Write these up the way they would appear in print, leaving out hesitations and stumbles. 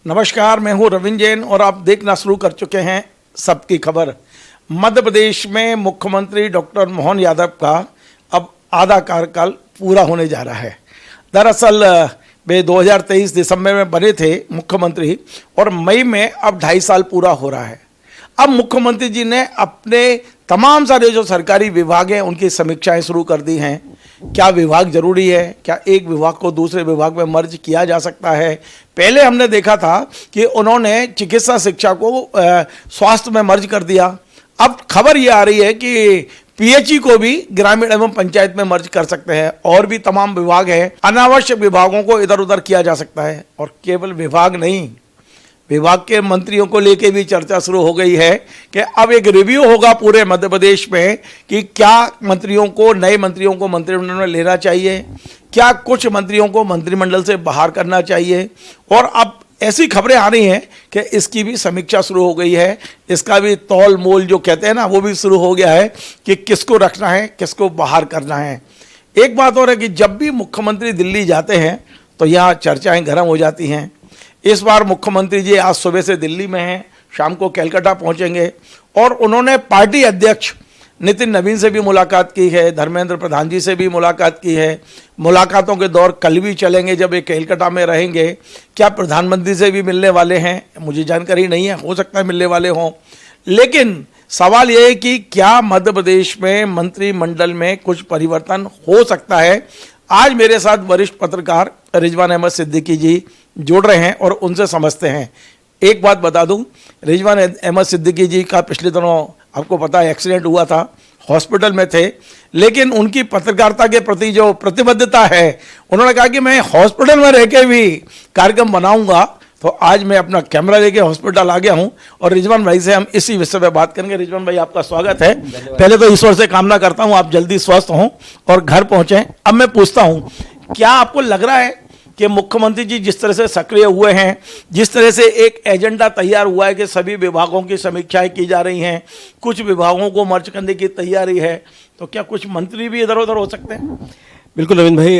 नमस्कार, मैं हूं रविंद्र जैन और आप देखना शुरू कर चुके हैं सबकी खबर। मध्य प्रदेश में मुख्यमंत्री डॉक्टर मोहन यादव का अब आधा कार्यकाल पूरा होने जा रहा है। दरअसल वे 2023 दिसंबर में बने थे मुख्यमंत्री और मई में अब 2.5 साल पूरा हो रहा है। अब मुख्यमंत्री जी ने अपने तमाम सारे जो सरकारी विभाग हैं उनकी समीक्षाएं शुरू कर दी हैं। क्या विभाग जरूरी है, क्या एक विभाग को दूसरे विभाग में मर्ज किया जा सकता है। पहले हमने देखा था कि उन्होंने चिकित्सा शिक्षा को स्वास्थ्य में मर्ज कर दिया। अब खबर ये आ रही है कि पीएचई को भी ग्रामीण एवं पंचायत में मर्ज कर सकते हैं। और भी तमाम विभाग हैं, अनावश्यक विभागों को इधर उधर किया जा सकता है। और केवल विभाग नहीं, विभाग के मंत्रियों को लेके भी चर्चा शुरू हो गई है कि अब एक रिव्यू होगा पूरे मध्य प्रदेश में कि क्या मंत्रियों को, नए मंत्रियों को मंत्रिमंडल में लेना चाहिए, क्या कुछ मंत्रियों को मंत्रिमंडल से बाहर करना चाहिए। और अब ऐसी खबरें आ रही हैं कि इसकी भी समीक्षा शुरू हो गई है। इसका भी तौल मोल जो कहते हैं ना, वो भी शुरू हो गया है कि किसको रखना है, किसको बाहर करना है। एक बात और है कि जब भी मुख्यमंत्री दिल्ली जाते हैं तो यहाँ चर्चाएं गर्म हो जाती हैं। इस बार मुख्यमंत्री जी आज सुबह से दिल्ली में हैं, शाम को कलकत्ता पहुंचेंगे और उन्होंने पार्टी अध्यक्ष नितिन नवीन से भी मुलाकात की है, धर्मेंद्र प्रधान जी से भी मुलाकात की है। मुलाकातों के दौर कल भी चलेंगे जब ये कलकत्ता में रहेंगे। क्या प्रधानमंत्री से भी मिलने वाले हैं, मुझे जानकारी नहीं है, हो सकता है मिलने वाले हों। लेकिन सवाल यह है कि क्या मध्य प्रदेश में मंत्रिमंडल में कुछ परिवर्तन हो सकता है। आज मेरे साथ वरिष्ठ पत्रकार रिजवान अहमद सिद्दीकी जी जुड़ रहे हैं और उनसे समझते हैं। एक बात बता दूं, रिजवान अहमद सिद्दीकी जी का पिछले दिनों आपको पता है एक्सीडेंट हुआ था, हॉस्पिटल में थे। लेकिन उनकी पत्रकारिता के प्रति जो प्रतिबद्धता है, उन्होंने कहा कि मैं हॉस्पिटल में रह के भी कार्यक्रम बनाऊंगा। तो आज मैं अपना कैमरा लेके हॉस्पिटल आ गया हूं और रिजवान भाई से हम इसी विषय पे बात करेंगे। रिजवान भाई, आपका स्वागत है। पहले तो ईश्वर से कामना करता हूं आप जल्दी स्वस्थ हों और घर पहुंचे। अब मैं पूछता हूं, क्या आपको लग रहा है कि मुख्यमंत्री जी जिस तरह से सक्रिय हुए हैं, जिस तरह से एक एजेंडा तैयार हुआ है कि सभी विभागों की समीक्षाएं की जा रही हैं, कुछ विभागों को मर्ज करने की तैयारी है, तो क्या कुछ मंत्री भी इधर उधर हो सकते हैं? बिल्कुल रविंद्र भाई,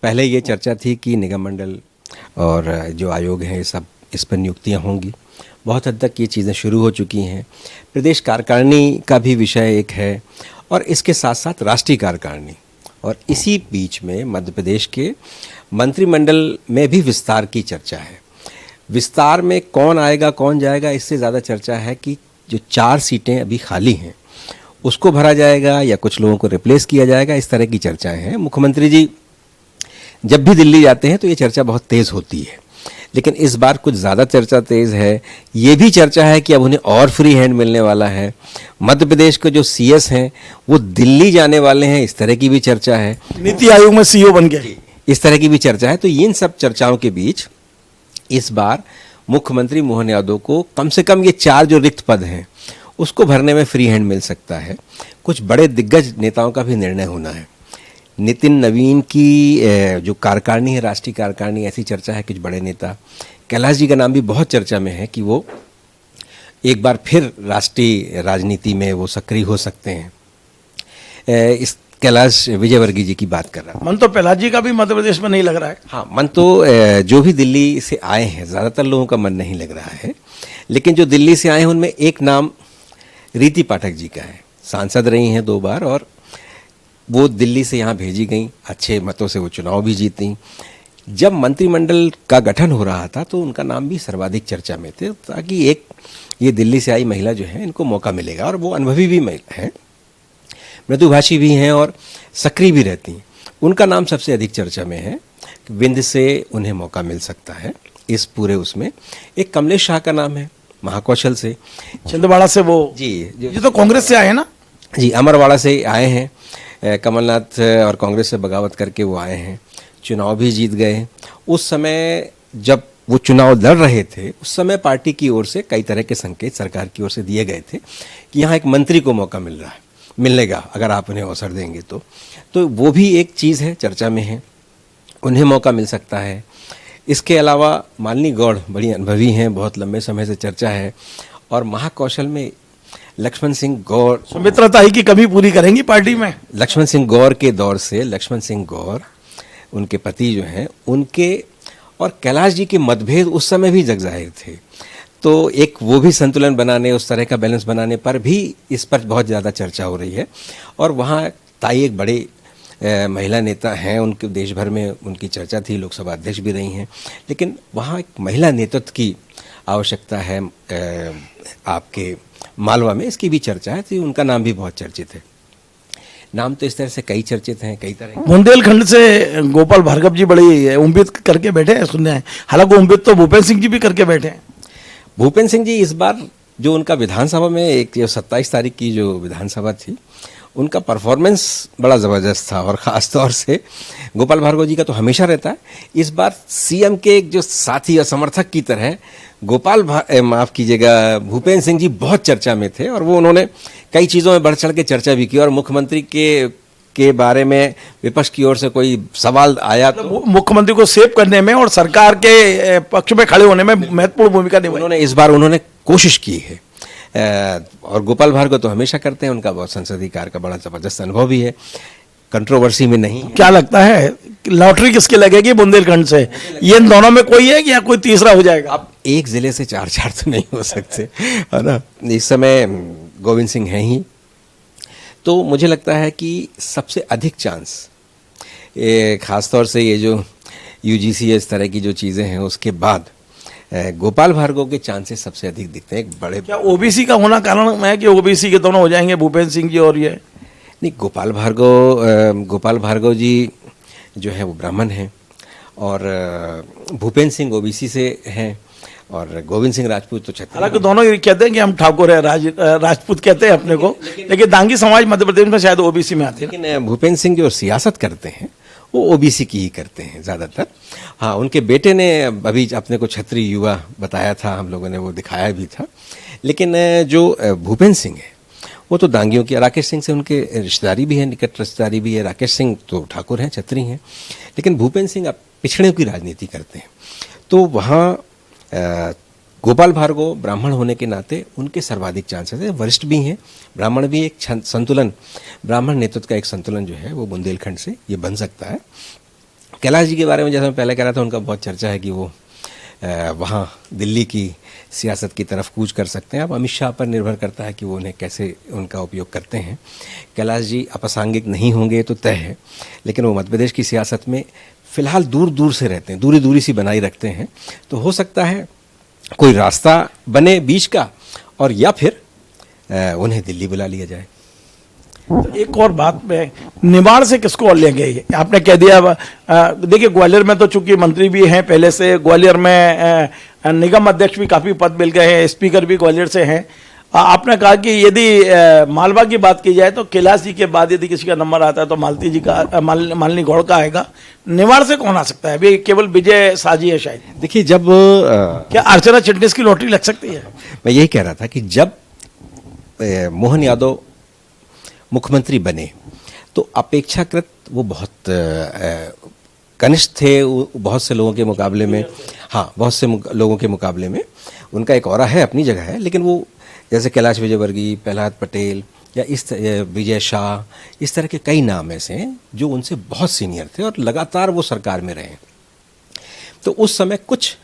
पहले ये चर्चा थी कि निगम मंडल और जो आयोग हैं सब इस पर नियुक्तियां होंगी। बहुत हद तक ये चीज़ें शुरू हो चुकी हैं। प्रदेश कार्यकारिणी का भी विषय एक है और इसके साथ साथ राष्ट्रीय कार्यकारिणी, और इसी बीच में मध्य प्रदेश के मंत्रिमंडल में भी विस्तार की चर्चा है। विस्तार में कौन आएगा कौन जाएगा, इससे ज़्यादा चर्चा है कि जो 4 सीटें अभी खाली हैं उसको भरा जाएगा या कुछ लोगों को रिप्लेस किया जाएगा। इस तरह की चर्चाएं हैं। मुख्यमंत्री जी जब भी दिल्ली जाते हैं तो ये चर्चा बहुत तेज़ होती है, लेकिन इस बार कुछ ज़्यादा चर्चा तेज़ है। ये भी चर्चा है कि अब उन्हें और फ्री हैंड मिलने वाला है। मध्य प्रदेश के जो सीएस हैं वो दिल्ली जाने वाले हैं, इस तरह की भी चर्चा है। नीति आयोग में सीईओ बन गए, इस तरह की भी चर्चा है। तो इन सब चर्चाओं के बीच इस बार मुख्यमंत्री मोहन यादव को कम से कम ये 4 जो रिक्त पद हैं उसको भरने में फ्री हैंड मिल सकता है। कुछ बड़े दिग्गज नेताओं का भी निर्णय होना है। नितिन नवीन की जो कार्यकारिणी है, राष्ट्रीय कार्यकारिणी, ऐसी चर्चा है कुछ बड़े नेता, कैलाश जी का नाम भी बहुत चर्चा में है कि वो एक बार फिर राष्ट्रीय राजनीति में वो सक्रिय हो सकते हैं। इस कैलाश विजयवर्गीय जी की बात कर रहा हूँ। मन तो प्रहलाद जी का भी मध्य प्रदेश में नहीं लग रहा है। हाँ, मन तो जो भी दिल्ली से आए हैं, ज़्यादातर लोगों का मन नहीं लग रहा है। लेकिन जो दिल्ली से आए हैं उनमें एक नाम रीति पाठक जी का है। सांसद रही हैं 2 बार और वो दिल्ली से यहाँ भेजी गई, अच्छे मतों से वो चुनाव भी जीती। जब मंत्रिमंडल का गठन हो रहा था तो उनका नाम भी सर्वाधिक चर्चा में थे, ताकि एक ये दिल्ली से आई महिला जो है इनको मौका मिलेगा। और वो अनुभवी भी महिला हैं, मृदुभाषी भी हैं और सक्रिय भी रहती हैं। उनका नाम सबसे अधिक चर्चा में है। विंध्य से उन्हें मौका मिल सकता है इस पूरे उसमें। एक कमलेश शाह का नाम है महाकौशल से, छिंदवाड़ा से। वो जी ये तो कांग्रेस से आए हैं ना? जी, अमरवाड़ा से आए हैं। कमलनाथ और कांग्रेस से बगावत करके वो आए हैं, चुनाव भी जीत गए। उस समय जब वो चुनाव लड़ रहे थे उस समय पार्टी की ओर से कई तरह के संकेत सरकार की ओर से दिए गए थे कि यहाँ एक मंत्री को मौका मिलेगा अगर आप उन्हें अवसर देंगे तो वो भी एक चीज़ है, चर्चा में है, उन्हें मौका मिल सकता है। इसके अलावा मालिनी गौड़ बड़ी अनुभवी हैं, बहुत लंबे समय से चर्चा है। और महाकौशल में लक्ष्मण सिंह गौर, सुमित्रता की कमी पूरी करेंगी पार्टी में। लक्ष्मण सिंह गौर के दौर से, लक्ष्मण सिंह गौर उनके पति जो हैं उनके और कैलाश जी के मतभेद उस समय भी जग जाहिर थे। तो एक वो भी संतुलन बनाने, उस तरह का बैलेंस बनाने पर भी इस पर बहुत ज़्यादा चर्चा हो रही है। और वहाँ ताई एक बड़े महिला नेता हैं, उनके देश भर में उनकी चर्चा थी, लोकसभा अध्यक्ष भी रही हैं, लेकिन वहाँ एक महिला नेतृत्व की आवश्यकता है। आपके मालवा में इसकी भी चर्चा है, तो उनका नाम भी बहुत चर्चित है। नाम तो इस तरह से कई चर्चित हैं, कई तरह के। बुंदेलखंड से गोपाल भार्गव जी बड़ी उम्मीद करके बैठे हैं, सुनने हैं। हालांकि उम्मीद तो भूपेंद्र सिंह जी भी करके बैठे हैं। भूपेंद्र सिंह जी इस बार जो उनका विधानसभा में एक 27 तारीख की जो विधानसभा थी, उनका परफॉर्मेंस बड़ा ज़बरदस्त था। और ख़ास तौर से गोपाल भार्गव जी का तो हमेशा रहता है, इस बार सीएम के एक जो साथी या समर्थक की तरह माफ़ कीजिएगा, भूपेंद्र सिंह जी बहुत चर्चा में थे। और वो उन्होंने कई चीज़ों में बढ़ चढ़ के चर्चा भी की। और मुख्यमंत्री के बारे में विपक्ष की ओर से कोई सवाल आया तो मुख्यमंत्री को सेव करने में और सरकार के पक्ष में खड़े होने में महत्वपूर्ण भूमिका निभाई। उन्होंने कोशिश की है। और गोपाल भार्गव तो हमेशा करते हैं, उनका बहुत संसदीय कार्य का बड़ा ज़बरदस्त अनुभव भी है, कंट्रोवर्सी में नहीं है। क्या लगता है लॉटरी किसके लगेगी बुंदेलखंड से? ये इन दोनों में कोई है या कोई तीसरा हो जाएगा? अब एक जिले से चार तो नहीं हो सकते, है ना। इस समय गोविंद सिंह हैं ही, तो मुझे लगता है कि सबसे अधिक चांस खासतौर से ये जो यूजीसी इस तरह की जो चीज़ें हैं उसके बाद गोपाल भार्गव के चांसेस सबसे अधिक दिखते हैं। एक बड़े, क्या ओबीसी का होना कारण है कि ओबीसी के दोनों हो जाएंगे, भूपेंद्र सिंह जी और ये? नहीं, गोपाल भार्गव जी जो है वो ब्राह्मण हैं और भूपेंद्र सिंह ओबीसी से हैं और गोविंद सिंह राजपूत तो छत्तीसगढ़। हालांकि दोनों ये कहते हैं कि हम ठाकुर है, राजपूत कहते हैं अपने को, लेकिन दांगी समाज मध्य प्रदेश में शायद ओबीसी में आते हैं। लेकिन भूपेंद्र सिंह जो सियासत करते हैं वो ओबीसी की ही करते हैं ज़्यादातर। हाँ, उनके बेटे ने अभी अपने को क्षत्रिय युवा बताया था, हम लोगों ने वो दिखाया भी था। लेकिन जो भूपेंद्र सिंह है वो तो दांगियों की, राकेश सिंह से उनके रिश्तेदारी भी है, निकट रिश्तेदारी भी है। राकेश सिंह तो ठाकुर हैं, क्षत्रिय हैं, लेकिन भूपेंद्र सिंह पिछड़े की राजनीति करते हैं। तो वहाँ गोपाल भार्गव ब्राह्मण होने के नाते उनके सर्वाधिक चांसेस है, वरिष्ठ भी हैं, ब्राह्मण भी। एक संतुलन, ब्राह्मण नेतृत्व का एक संतुलन जो है वो बुंदेलखंड से ये बन सकता है। कैलाश जी के बारे में जैसा मैं पहले कह रहा था, उनका बहुत चर्चा है कि वो वहाँ दिल्ली की सियासत की तरफ कूच कर सकते हैं। अब अमित शाह पर निर्भर करता है कि वो उन्हें कैसे उनका उपयोग करते हैं। कैलाश जी अप्रासंगिक नहीं होंगे तो तय है, लेकिन वो मध्य प्रदेश की सियासत में फ़िलहाल दूर दूर से रहते हैं, दूरी सी बनाई रखते हैं। तो हो सकता है कोई रास्ता बने बीच का, और या फिर उन्हें दिल्ली बुला लिया जाए। तो एक और बात में, निमाड़ से किसको और लेंगे? आपने कह दिया। देखिए, ग्वालियर में तो चूंकि मंत्री भी हैं पहले से, ग्वालियर में निगम अध्यक्ष भी काफ़ी पद मिल गए हैं, स्पीकर भी ग्वालियर से हैं। आपने कहा कि यदि मालवा की बात की जाए तो कैलाश जी के बाद यदि किसी का नंबर आता है तो मालती जी का, मालिनी गौड़ का आएगा। निमाड़ से कौन आ सकता है? अभी केवल विजय साजी है शायद। देखिए, जब क्या अर्चना चिटनिस की लॉटरी लग सकती है? मैं यही कह रहा था कि जब मोहन यादव मुख्यमंत्री बने तो अपेक्षाकृत वो बहुत कनिष्ठ थे बहुत से लोगों के मुकाबले में। हाँ, बहुत से लोगों के मुकाबले में उनका एक ऑरा है, अपनी जगह है, लेकिन वो जैसे कैलाश विजयवर्गीय, प्रहलाद पटेल या विजय शाह, इस तरह के कई नाम ऐसे हैं जो उनसे बहुत सीनियर थे और लगातार वो सरकार में रहे। तो उस समय कुछ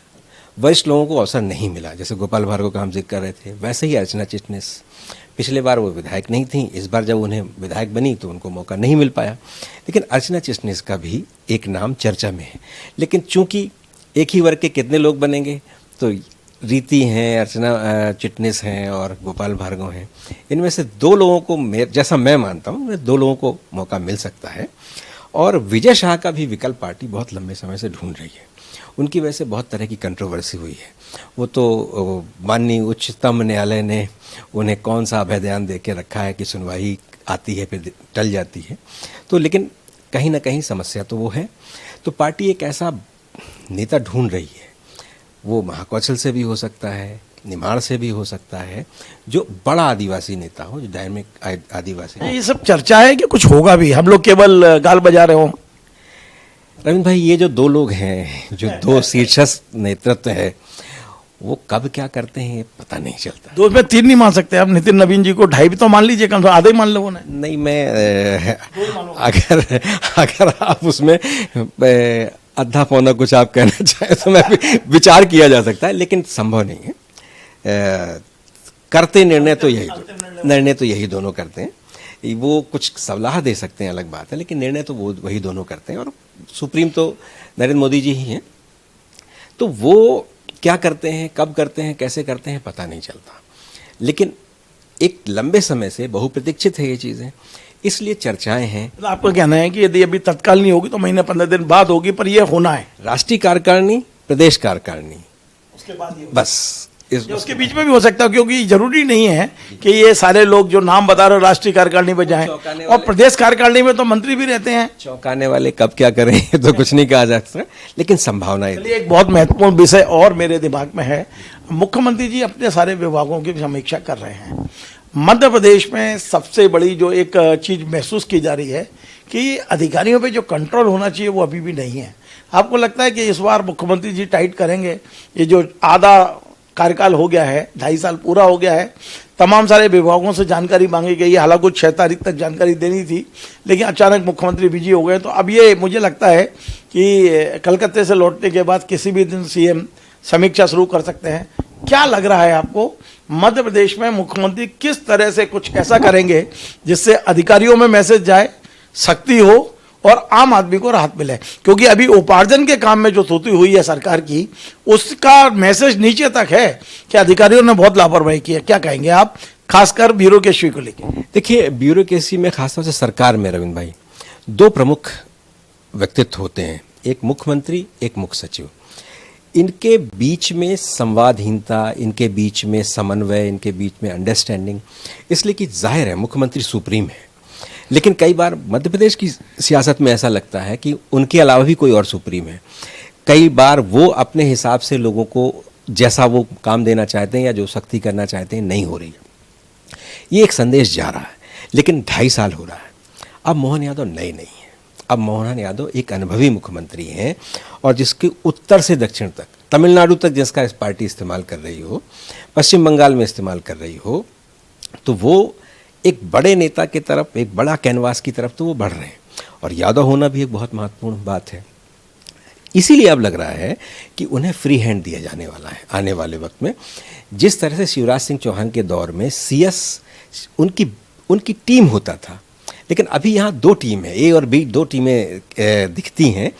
वरिष्ठ लोगों को अवसर नहीं मिला, जैसे गोपाल भार्गव का हम जिक्र कर रहे थे, वैसे ही अर्चना चिटनिस। पिछले बार वो विधायक नहीं थी, इस बार जब उन्हें विधायक बनी तो उनको मौका नहीं मिल पाया। लेकिन अर्चना चिटनिस का भी एक नाम चर्चा में है। लेकिन चूंकि एक ही वर्ग के कितने लोग बनेंगे, तो रीति हैं, अर्चना चिटनिस हैं और गोपाल भार्गव हैं। इनमें से दो लोगों को, जैसा मैं मानता हूँ, दो लोगों को मौका मिल सकता है। और विजय शाह का भी विकल्प पार्टी बहुत लंबे समय से ढूंढ रही है। उनकी वजह से बहुत तरह की कंट्रोवर्सी हुई है। वो तो माननीय उच्चतम न्यायालय ने उन्हें कौन सा अभय बयान दे के रखा है कि सुनवाई आती है फिर टल जाती है। तो लेकिन कहीं ना कहीं समस्या तो वो है। तो पार्टी एक ऐसा नेता ढूंढ रही है, वो महाकौशल से भी हो सकता है, निमाड़ से भी हो सकता है, जो बड़ा आदिवासी नेता हो, जो डायनेमिक आदिवासी। ये सब चर्चा है कि कुछ होगा भी, हम लोग केवल गाल बजा रहे हों? रविंद्र भाई, ये जो दो लोग हैं, जो दो शीर्षस्थ नेतृत्व है, वो कब क्या करते हैं ये पता नहीं चलता। दो में तीन नहीं मान सकते आप? नितिन नवीन जी को 2.5 भी तो मान लीजिए, कम से कम आधे ही मान लो ना। नहीं, मैं अगर आप उसमें आधा पौना कुछ आप कहना चाहें तो मैं भी विचार किया जा सकता है, लेकिन संभव नहीं है। करते निर्णय तो यही दोनों करते हैं। वो कुछ सलाह दे सकते हैं, अलग बात है, लेकिन निर्णय तो वो वही दोनों करते हैं। और सुप्रीम तो नरेंद्र मोदी जी ही हैं, तो वो क्या करते हैं, कब करते हैं, कैसे करते हैं, पता नहीं चलता। लेकिन एक लंबे समय से बहुप्रतीक्षित है ये चीज़ें, इसलिए चर्चाएं हैं। तो आपका कहना है कि यदि अभी तत्काल नहीं होगी तो महीने 15 दिन बाद होगी, पर ये होना है राष्ट्रीय कार्यकारिणी, प्रदेश कार्यकारिणी, उसके बाद ही बस उसके बीच में भी हो सकता है, क्योंकि जरूरी नहीं है कि ये सारे लोग जो नाम बता रहे हो राष्ट्रीय कार्यकारिणी में जाएं, और प्रदेश कार्यकारिणी में तो मंत्री भी रहते हैं। चौंकाने वाले कब क्या करें तो कुछ नहीं कहा जा सकता, लेकिन संभावनाएं। चलिए, एक बहुत महत्वपूर्ण विषय और मेरे दिमाग में है। मुख्यमंत्री जी अपने सारे विभागों की समीक्षा कर रहे हैं। मध्य प्रदेश में सबसे बड़ी जो एक चीज महसूस की जा रही है कि अधिकारियों पे जो कंट्रोल होना चाहिए वो अभी भी नहीं है। आपको लगता है कि इस बार मुख्यमंत्री जी टाइट करेंगे? ये जो आधा कार्यकाल हो गया है, 2.5 साल पूरा हो गया है, तमाम सारे विभागों से जानकारी मांगी गई है, हालांकि 6 तारीख तक जानकारी देनी थी, लेकिन अचानक मुख्यमंत्री बिजी हो गए। तो अब ये मुझे लगता है कि कलकत्ते से लौटने के बाद किसी भी दिन सीएम समीक्षा शुरू कर सकते हैं। क्या लग रहा है आपको, मध्य प्रदेश में मुख्यमंत्री किस तरह से कुछ ऐसा करेंगे जिससे अधिकारियों में मैसेज जाए, सख्ती हो और आम आदमी को राहत मिले? क्योंकि अभी उपार्जन के काम में जो त्रुटि हुई है सरकार की, उसका मैसेज नीचे तक है कि अधिकारियों ने बहुत लापरवाही की है। क्या कहेंगे आप, खासकर ब्यूरोक्रेसी को लेकर? देखिए, ब्यूरोक्रेसी में, खासतौर से सरकार में रविंद्र भाई, 2 प्रमुख व्यक्तित्व होते हैं, एक मुख्यमंत्री, एक मुख्य सचिव। इनके बीच में संवादहीनता, इनके बीच में समन्वय, इनके बीच में अंडरस्टैंडिंग, इसलिए कि जाहिर है मुख्यमंत्री सुप्रीम है, लेकिन कई बार मध्य प्रदेश की सियासत में ऐसा लगता है कि उनके अलावा भी कोई और सुप्रीम है। कई बार वो अपने हिसाब से लोगों को जैसा वो काम देना चाहते हैं या जो सख्ती करना चाहते हैं नहीं हो रही है। ये एक संदेश जा रहा है, लेकिन 2.5 साल हो रहा है। अब मोहन यादव नए नहीं है, अब मोहन यादव एक अनुभवी मुख्यमंत्री हैं, और जिसके उत्तर से दक्षिण तक, तमिलनाडु तक जिसका इस पार्टी इस्तेमाल कर रही हो, पश्चिम बंगाल में इस्तेमाल कर रही हो, तो वो एक बड़े नेता की तरफ, एक बड़ा कैनवास की तरफ तो वो बढ़ रहे हैं। और यादव होना भी एक बहुत महत्वपूर्ण बात है। इसीलिए अब लग रहा है कि उन्हें फ्री हैंड दिया जाने वाला है आने वाले वक्त में। जिस तरह से शिवराज सिंह चौहान के दौर में सीएस उनकी टीम होता था, लेकिन अभी यहाँ 2 टीम है, ए और बी 2 टीमें दिखती हैं।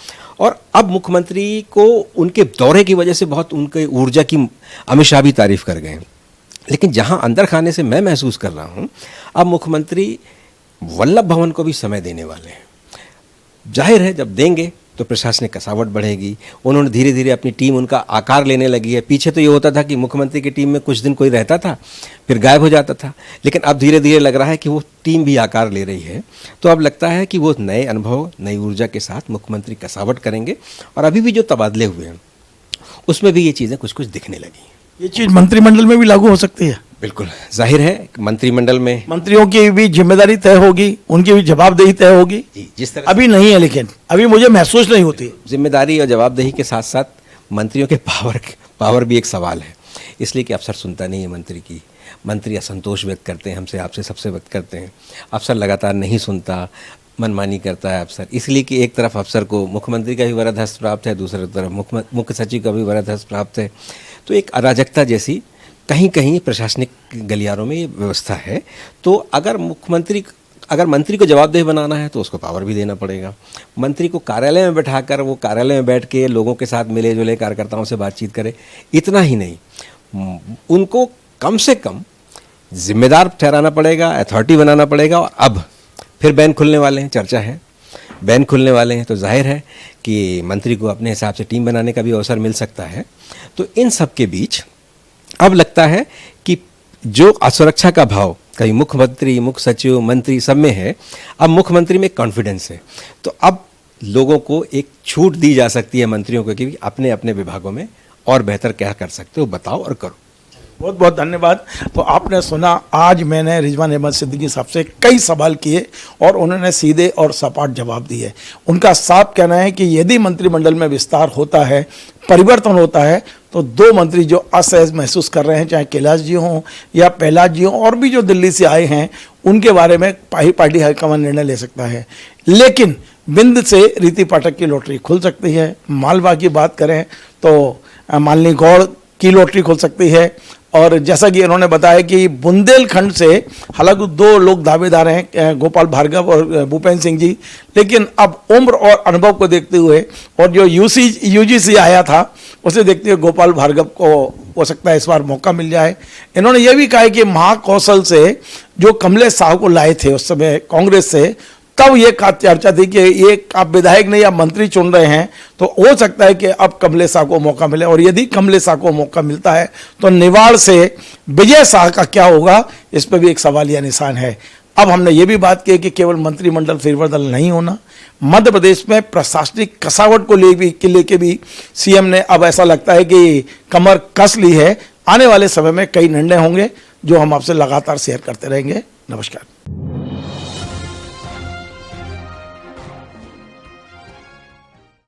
और अब मुख्यमंत्री को उनके दौरे की वजह से बहुत उनके ऊर्जा की अमित शाह भी तारीफ कर गए, लेकिन जहां अंदर खाने से मैं महसूस कर रहा हूं, अब मुख्यमंत्री वल्लभ भवन को भी समय देने वाले हैं। जाहिर है जब देंगे तो प्रशासनिक कसावट बढ़ेगी। उन्होंने धीरे धीरे अपनी टीम, उनका आकार लेने लगी है। पीछे तो ये होता था कि मुख्यमंत्री की टीम में कुछ दिन कोई रहता था, फिर गायब हो जाता था, लेकिन अब धीरे धीरे लग रहा है कि वो टीम भी आकार ले रही है। तो अब लगता है कि वो नए अनुभव, नई ऊर्जा के साथ मुख्यमंत्री कसावट करेंगे। और अभी भी जो तबादले हुए हैं उसमें भी ये चीज़ें कुछ कुछ दिखने लगी। ये चीज मंत्रिमंडल में भी लागू हो सकती है? बिल्कुल, जाहिर है मंत्रिमंडल में मंत्रियों की भी जिम्मेदारी तय होगी, उनकी भी जवाबदेही तय होगी। जी, जिस तरह अभी नहीं है, लेकिन अभी मुझे महसूस नहीं होती। जिम्मेदारी और जवाबदेही के साथ साथ मंत्रियों के पावर भी एक सवाल है, इसलिए कि अफसर सुनता नहीं है मंत्री की। मंत्री असंतोष व्यक्त करते हैं हमसे, आपसे, सबसे व्यक्त करते हैं। अफसर लगातार नहीं सुनता, मनमानी करता है अफसर, इसलिए कि एक तरफ अफसर को मुख्यमंत्री का भी वरद हस्त प्राप्त है, दूसरी तरफ मुख्य सचिव का भी वरद हस्त प्राप्त है। तो एक अराजकता जैसी कहीं कहीं प्रशासनिक गलियारों में ये व्यवस्था है। तो अगर मंत्री को जवाबदेह बनाना है तो उसको पावर भी देना पड़ेगा। मंत्री को कार्यालय में बैठाकर वो कार्यालय में बैठ के लोगों के साथ मिले जुले, कार्यकर्ताओं से बातचीत करे, इतना ही नहीं, उनको कम से कम जिम्मेदार ठहराना पड़ेगा, अथॉरिटी बनाना पड़ेगा। और अब फिर बैन खुलने वाले हैं, चर्चा है बैन खुलने वाले हैं, तो जाहिर है कि मंत्री को अपने हिसाब से टीम बनाने का भी अवसर मिल सकता है। तो इन सब के बीच अब लगता है कि जो असुरक्षा का भाव कहीं मुख्यमंत्री, मुख्य सचिव, मंत्री सब में है, अब मुख्यमंत्री में कॉन्फिडेंस है। तो अब लोगों को एक छूट दी जा सकती है मंत्रियों को कि अपने अपने विभागों में और बेहतर क्या कर सकते हो, बताओ और करो। बहुत बहुत धन्यवाद। तो आपने सुना, आज मैंने रिजवान अहमद सिद्दीकी साहब से कई सवाल किए और उन्होंने सीधे और सपाट जवाब दिए। उनका साफ कहना है कि यदि मंत्रिमंडल में विस्तार होता है, परिवर्तन होता है, तो 2 मंत्री जो असहज महसूस कर रहे हैं, चाहे कैलाश जी हों या प्रहलाद जी हों, और भी जो दिल्ली से आए हैं, उनके बारे में पार्टी हाईकमान निर्णय ले सकता है। लेकिन बिंद से रीति पाठक की लॉटरी खुल सकती है। मालवा की बात करें तो मालिनी गौड़ की लॉटरी खुल सकती है। और जैसा कि इन्होंने बताया कि बुंदेलखंड से हालांकि 2 लोग दावेदार हैं, गोपाल भार्गव और भूपेंद्र सिंह जी, लेकिन अब उम्र और अनुभव को देखते हुए और जो यूजीसी आया था उसे देखते हुए गोपाल भार्गव को हो सकता है इस बार मौका मिल जाए। इन्होंने ये भी कहा है कि महाकौशल से जो कमलेश साहू को लाए थे उस समय कांग्रेस से, तब ये चर्चा थी कि ये आप विधायक नहीं या मंत्री चुन रहे हैं, तो हो सकता है कि अब कमलेश साह को मौका मिले। और यदि कमलेश साह को मौका मिलता है तो निवाड़ से विजय शाह का क्या होगा, इस पर भी एक सवालिया निशान है। अब हमने ये भी बात की कि केवल मंत्रिमंडल फेरबदल नहीं होना, मध्य प्रदेश में प्रशासनिक कसावट को लेके भी सीएम ने अब ऐसा लगता है कि कमर कस ली है। आने वाले समय में कई निर्णय होंगे जो हम आपसे लगातार शेयर करते रहेंगे। नमस्कार।